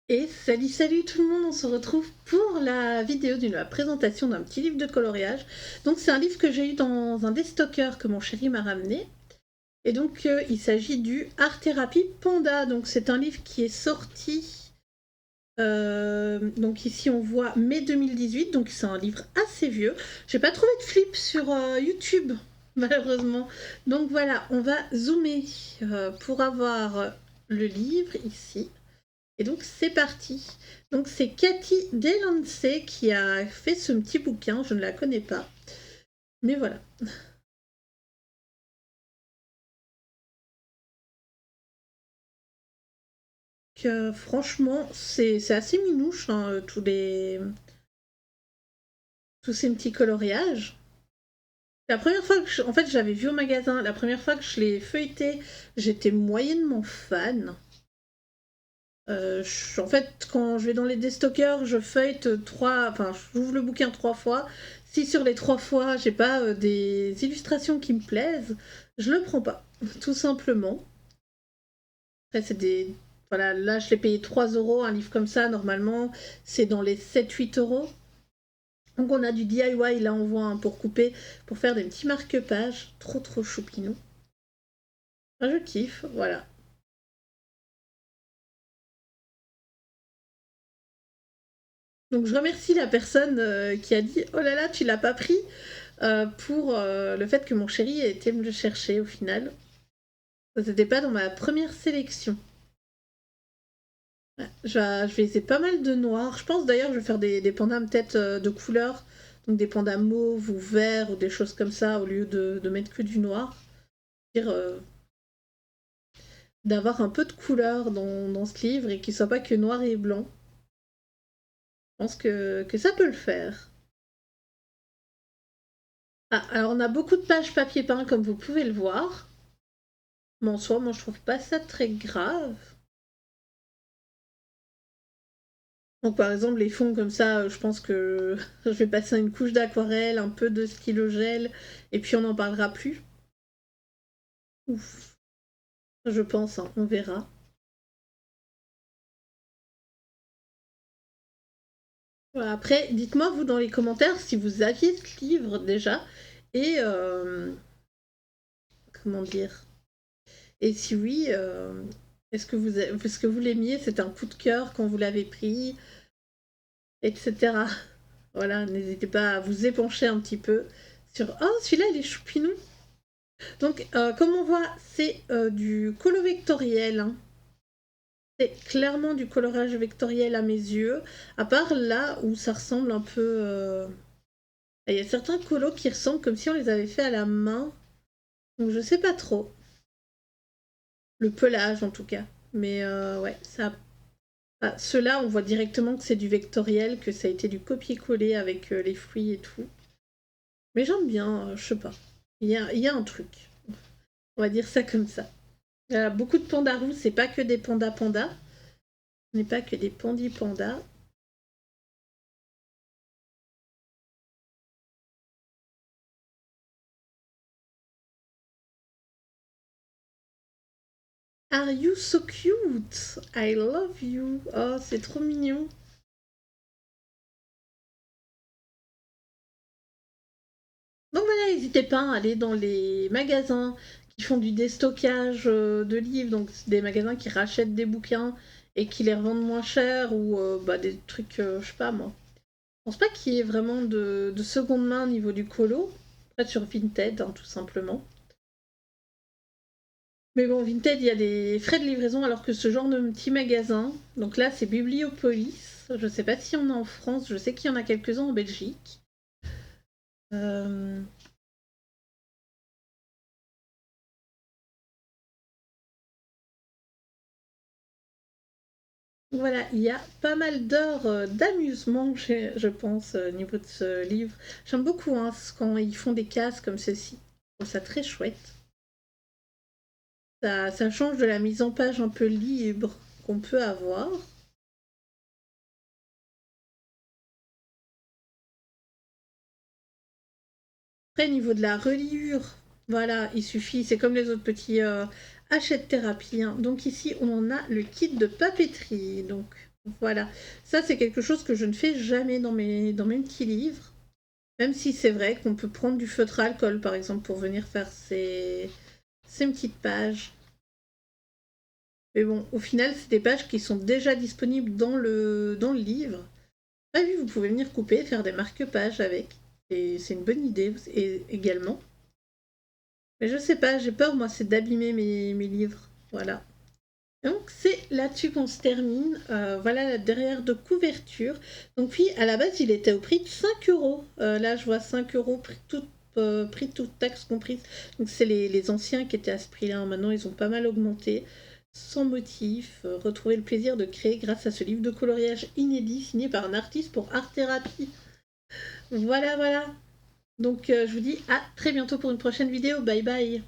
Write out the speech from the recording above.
Et salut tout le monde, on se retrouve pour la vidéo de la présentation d'un petit livre de coloriage. Donc c'est un livre que j'ai eu dans un déstocker que mon chéri m'a ramené. Et donc il s'agit du Art Thérapie Panda. Donc c'est un livre qui est sorti, donc ici on voit mai 2018, donc c'est un livre assez vieux. J'ai pas trouvé de flip sur YouTube, malheureusement. Donc voilà, on va zoomer pour avoir le livre ici. Et donc c'est parti. Donc c'est Cathy Delance qui a fait ce petit bouquin, je ne la connais pas. Mais voilà. Franchement, c'est assez minouche, hein, tous ces petits coloriages. La première fois que en fait, j'avais vu au magasin, la première fois que je l'ai feuilleté, j'étais moyennement fan. En fait, quand je vais dans les déstockers, je feuillete enfin, j'ouvre le bouquin 3 fois. Si sur les 3 fois, j'ai pas des illustrations qui me plaisent, je le prends pas, tout simplement. Après, c'est des. Voilà, là, je l'ai payé 3 euros, un livre comme ça, normalement, c'est dans les 7-8 euros. Donc, on a du DIY, là, on voit un pour couper, pour faire des petits marque-pages. Trop choupinou. Ah, je kiffe, voilà. Donc, je remercie la personne qui a dit oh là là, tu l'as pas pris pour le fait que mon chéri ait été me le chercher au final. Ça n'était pas dans ma première sélection. Ouais, je vais essayer pas mal de noir. Je pense d'ailleurs que je vais faire des pandas peut-être de couleur. Donc des pandas mauves ou verts ou des choses comme ça au lieu de mettre que du noir. Dire d'avoir un peu de couleur dans ce livre et qu'il soit pas que noir et blanc. Je pense que ça peut le faire. Ah, alors on a beaucoup de pages papier peint comme vous pouvez le voir. Mais en soi, moi je trouve pas ça très grave. Donc par exemple les fonds comme ça, je pense que je vais passer une couche d'aquarelle, un peu de stylo gel, et puis on n'en parlera plus. Ouf, je pense, hein, on verra. Voilà, après, dites-moi vous dans les commentaires si vous aviez ce livre déjà, et comment dire, et si oui, est-ce que vous l'aimiez, c'est un coup de cœur quand vous l'avez pris, etc. Voilà, n'hésitez pas à vous épancher un petit peu sur oh celui-là il est choupinou. Donc, comme on voit, c'est du colo vectoriel, hein. C'est clairement du colorage vectoriel à mes yeux, à part là où ça ressemble un peu. Il y a certains colos qui ressemblent comme si on les avait fait à la main, donc je sais pas trop. Le pelage en tout cas. Mais ouais, ça. Ah, ceux-là, on voit directement que c'est du vectoriel, que ça a été du copier-coller avec les fruits et tout. Mais j'aime bien, je sais pas. Il y a un truc. On va dire ça comme ça. Beaucoup de pandas roux, c'est pas que des pandas. Ce n'est pas que des pandis pandas. Are you so cute? I love you. Oh, c'est trop mignon. Donc voilà, n'hésitez pas à aller dans les magasins qui font du déstockage de livres, donc des magasins qui rachètent des bouquins et qui les revendent moins cher ou des trucs, je sais pas moi. Je pense pas qu'il y ait vraiment de seconde main au niveau du colo. Peut-être sur Vinted, hein, tout simplement. Mais bon, Vinted, il y a des frais de livraison alors que ce genre de petit magasin, donc là c'est Bibliopolis, je sais pas s'il y en a en France, je sais qu'il y en a quelques-uns en Belgique. Euh, Voilà, il y a pas mal d'heures d'amusement, je pense, au niveau de ce livre. J'aime beaucoup hein, quand ils font des cases comme ceci. Je trouve ça très chouette. Ça change de la mise en page un peu libre qu'on peut avoir. Après, au niveau de la reliure, voilà, il suffit, c'est comme les autres petits hachette thérapie, hein. Donc ici, on a le kit de papeterie. Donc Voilà. Ça, c'est quelque chose que je ne fais jamais dans mes petits livres. Même si c'est vrai qu'on peut prendre du feutre à alcool, par exemple, pour venir faire ces petites pages. Mais bon, au final, c'est des pages qui sont déjà disponibles dans le livre. Ah oui, vous pouvez venir couper, faire des marque-pages avec. Et c'est une bonne idée également. Mais je sais pas, j'ai peur, moi, c'est d'abîmer mes livres. Voilà. Donc c'est là-dessus qu'on se termine. Voilà la derrière de couverture. Donc puis à la base il était au prix de 5 euros. Là je vois 5 euros prix toute taxe comprise. Donc c'est les anciens qui étaient à ce prix-là. Maintenant ils ont pas mal augmenté. Sans motif. Retrouver le plaisir de créer grâce à ce livre de coloriage inédit signé par un artiste pour art thérapie. Voilà voilà. Donc je vous dis à très bientôt pour une prochaine vidéo. Bye bye.